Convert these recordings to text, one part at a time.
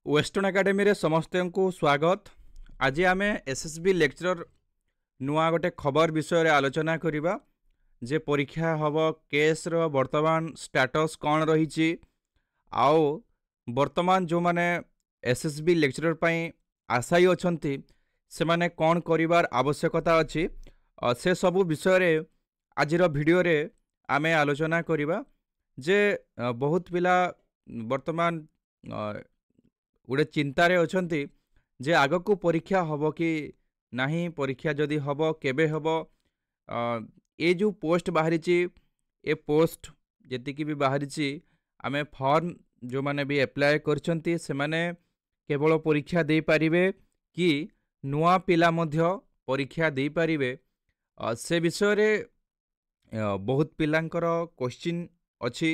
Western academy रे समस्त को स्वागत। आज आम एसएसबी लेक्चरर नुआ गोटे खबर विषय रे आलोचना करिबा जे परीक्षा हब केस रो वर्तमान स्टेटस कौन रही आओ वर्तमान जो माने एसएसबी लेक्चरर पई आशायी अछंती से माने कौन करिवार आवश्यकता अछि से सबु विषय रे आजिर वीडियो रे आमे आलोचना करिबा जे बहुत पिला वर्तमान गोटे चिंतार अच्छा जे आग को परीक्षा हम कि नहीं, परीक्षा जदि हम केबे हम ये जो पोस्ट बाहरी ए पोस्ट जी भी बाहरी आम फॉर्म जो माने भी एप्लाय करछंती से माने केवल परीक्षा दे पारिबे कि नुआ पिला मध्य परीक्षा दे पारिबे से विषय रे बहुत पिलांकर क्वेश्चन अछि।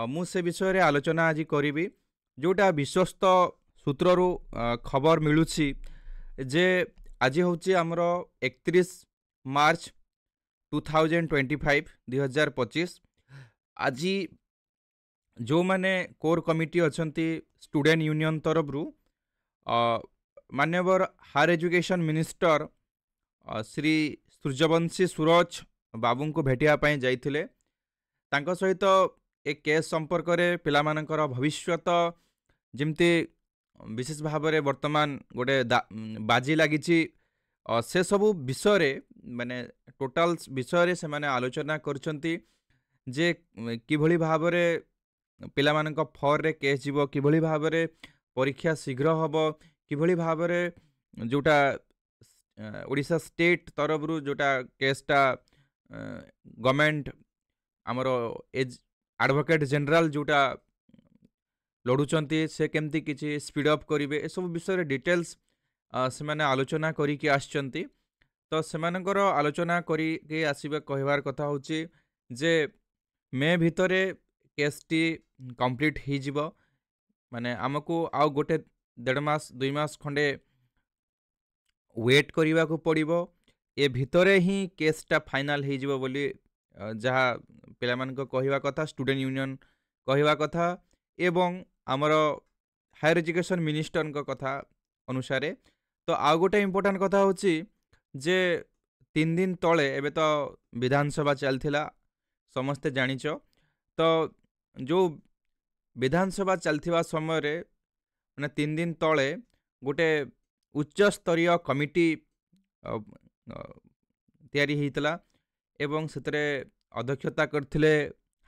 मु से विषय रे आलोचना आज करी जोटा विश्वस्त सूत्रु खबर मिलूची जे आज हूँ आमर 31 मार्च 2025 2025 आज जो माने कोर कमिटी अछंती स्टूडेंट यूनियन तरफरु माननीय higher education minister Shri Suryavanshi Suraj Babu को भेटिया जाइथिले। तांको सहित ए केस संपर्क में पिलामानकर भविष्यत जमती विशेष भाव में वर्तमान गोटे बाजी लगी से सबू विषय माने टोटाल विषय से माने आलोचना करछंती जे किभली भाव में पिलामानक फॉर रे केस जीवो, किभली भाव में परीक्षा शीघ्र हब, किभली भाव में जोटा ओडिशा स्टेट तरफ जोटा केसटा गवर्नमेंट आमर एज एडवोकेट जनरल जोटा लड़ुचंती से केमती किसी स्पीड अप करेंगे ए सब विषय डिटेल्स से माने आलोचना करिके आछंती। तो सेमानकर आलोचना करिके आसीबे कहबार कथा होची जे मे भितरे केसटी कंप्लीट हो जिवो, माने आमको आउ गोटे 1.5 मास 2 मास खंडे वेट करने को पड़िबो। ए भितरे ही केसटा फाइनल हो जिवो बोली जहाँ पिलामानको कहवा कथा, स्टूडेंट यूनियन कहवा कथा एवं आमर हायर एजुकेशन मिनिस्टर को कथा अनुसार। तो आउ गोटे इम्पोर्टाट कथा होची जे 3 दिन तले एबे तो विधानसभा चलथिला समस्ते जानिच। तो जो विधानसभा चलथिबा समय रे माने 3 दिन तले गोटे उच्च स्तरीय कमिटी तैयारी हेतला एवं सेतरे अध्यक्षता करथिले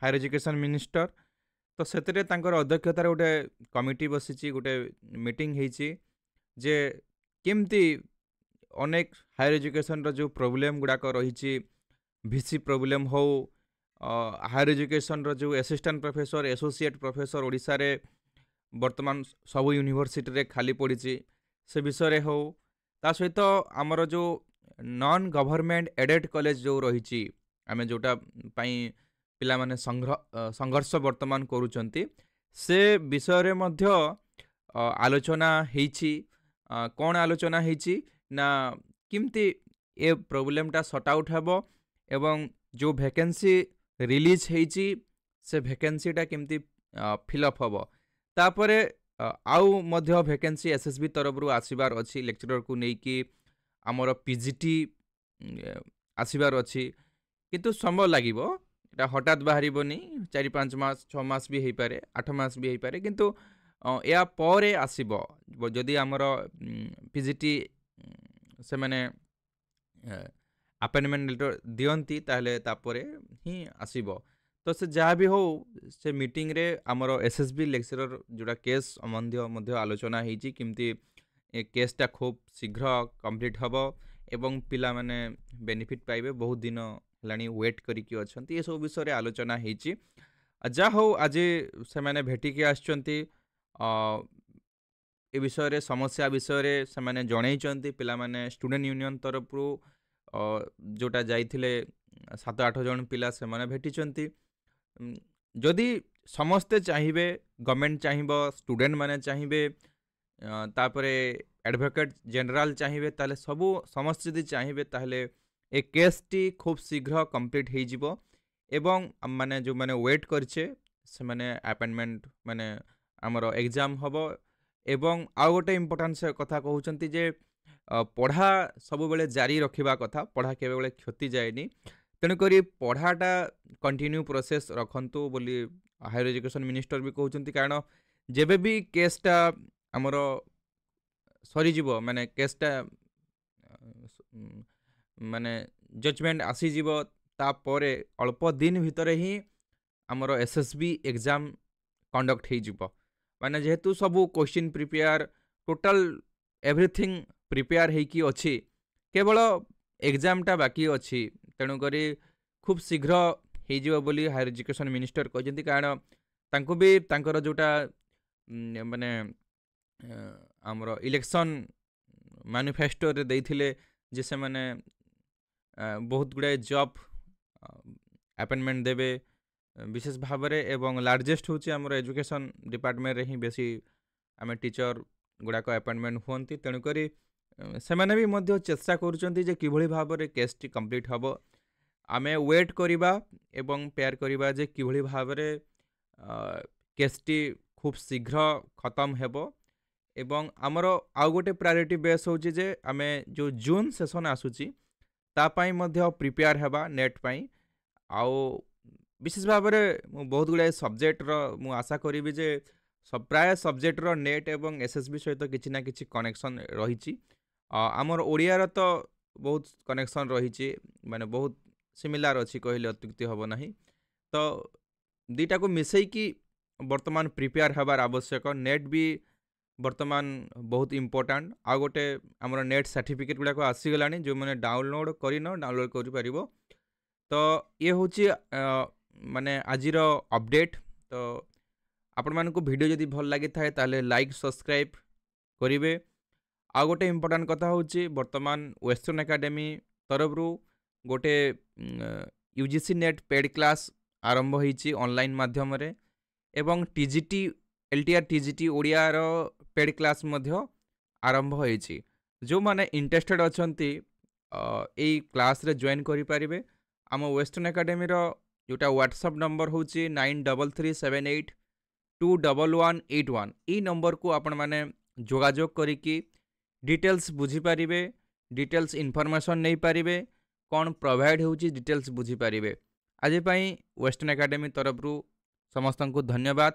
हायर एजुकेशन मिनिस्टर। तो सेतरे तांकर अध्यक्षतार गोटे कमिटी बसिची, गोटे मीटिंग हेची जे केमती अनेक हायर एजुकेशन रो जो प्रॉब्लम गुड़ाक रही, भिसी प्रॉब्लम हो, हायर एजुकेशन रो जो assistant professor associate professor Odisha रे वर्तमान सब यूनिवर्सिटी रे खाली पड़ी से विषय रे हो, ता सहित आमर जो नॉन गवर्नमेंट एडेड कॉलेज जो रही आम जोटा पाई पिला माने संघर्ष वर्तमान करुचंती से विषय रे मध्य आलोचना हेची। कौन आलोचना हेची ना किमती ए प्रॉब्लमटा सॉर्ट आउट हेबो एवं जो वैकेंसी रिलीज हेची से वैकेंसीटा किमती फिलअप हेबो। तापरे आउ मध्य वैकेंसी एसएसबी तरफ रु आसीबार अछि, लेक्चरर को नेकी आमर पीजीटी आसीबार अछि, किंतु समय लागिबो। एटा हठात बाहरिबोनी, 4-5 मास 6 मास भी हेई पारे, 8 मास भी हेई पारे, किंतु या परे आसीबो जदि आमर पीजीटी से माने अपॉइंटमेंट लेटर दियंती ताहले तापरे ही आसीबो। तो से जहाँ भी हो से मीटिंग रे आमर एसएसबी लेक्चरर जोड़ा केस संबंधी मध्य आलोचना हेची किमती ए केसटा खूब शीघ्र कंप्लीट हबो एवं पिला माने बेनिफिट पाइबे। बहुत दिन हेलानी वेट करिकी अछंती, ए सब विषय रे आलोचना हेची। जा हो आज से माने भेटिकी आछंती ए विषय रे समस्या विषय रे से माने जणैचंती पिला माने स्टूडेंट यूनियन तरफ रु जोटा जाइथिले 7-8 जन पिला से माने भेटिचंती। जदि समस्ते चाहिए, गवर्नमेंट चाहिए, स्टूडेंट माने चाहिए, तापरे एडवोकेट जनरल चाहिए, ताले सबू समस्त यदि चाहिए ताहले ए केसटी खूब शीघ्र कंप्लीट हो जिवो एवं माने जो माने वेट करछे से माने अपॉइंटमेंट माने आमर एग्जाम हबो एवं आउ गोटे इम्पोर्टान्स कथा कहउचंती जे पढ़ा सबुबेले जारी रखिबा कथा, पढ़ा केबेले क्षति जाएनी। तेणुकरी पढ़ाटा कंटिन्यू प्रोसेस रखंतु बोली हायर एजुकेशन मिनिस्टर भी कहउचंती। कारण जेबे भी केसटा हमर सरीजिबो माने केसटा माने जजमेंट आसीजिब तापरे अल्प दिन भितर ही आमर एसएसबी एग्जाम कंडक्ट हो माने जेहेतु सबू question prepare total everything prepare होइकी अच्छी केवल एग्जामटा बाकी अच्छी। तेणुकरी खूब शीघ्र हो बोली हायर एजुकेशन मिनिस्टर कहते। कारण तांको भी तांकर जोटा माने आमर इलेक्शन मैनिफेस्टो रे देइथिले जे से माने बहुत गुड़ाए जॉब अपॉइंटमेंट देवे विशेष भाव में एवं लार्जेस्ट हूँ आम एजुकेशन डिपार्टमेंट रे ही बेसी आम टीचर गुड़ाक अपॉइंटमेंट हुंती। तेणुक से मैंने भी मध्य चेष्टा करुँचे किभली भाव में केसटी कंप्लीट हम आम वेट करवा एवं पेयर करवा जे किभली भाव में केसटी खूब शीघ्र खत्म हेबो। एवं आमर आउ गोटे प्रायोरिटी बेस होची जे आमे जो जून सेशन आसूची तापाई मध्य प्रिपेयर हेबा नेट पाई। आउ विशेष भाव में बहुत गुड़ाए सब्जेक्टर मु आशा करी जे प्राय सब्जेक्टर नेट एवं एसएसबी सहित किसी ना किसी कनेक्शन रही। आमर ओडियार तो बहुत कनेक्शन रही माने बहुत सिमिलार अच्छी कहले अत्युक्ति हम ना। तो दुईटा को मिसईकी वर्तमान प्रिपेयर हबार आवश्यक। नेट भी वर्तमान बहुत इम्पोर्टाट। आ गोटे आमर नेट सर्टिफिकेट गुड़ाक आसीगला जो मैंने डाउनलोड करन डाउनलोड कर। तो ये हूँ माने आजिर अपडेट। तो आपण मानक वीडियो जदि भल लगी थाए ताले लाइक सब्सक्राइब करेंगे। आ गोटे इम्पोर्टाट कथा हूँ वर्तमान वेस्टर्न एकेडमी तरफ गोटे यूजीसी नेट पेड क्लास आरंभ होईची ऑनलाइन माध्यम रे एवं टीजीटी एलटीआर टीजीटी ओडिया रो पेड क्लास मध्य आरंभ होईची। जो माने इंटरेस्टेड अछंती एई क्लास रे जॉइन करि परिबे। आम वेस्टर्न एकेडमी रो जोटा व्हाट्सएप नंबर होची 9337821181। ई नंबर को आपण माने जोगाजोग करिकी डिटेल्स बुझी पारिबे, डिटेल्स इनफॉरमेशन नहीं पारिबे, कौन प्रोवाइड होची डिटेल्स बुझी पारिबे। आज वेस्टर्न एकेडमी तरफ समस्त को धन्यवाद।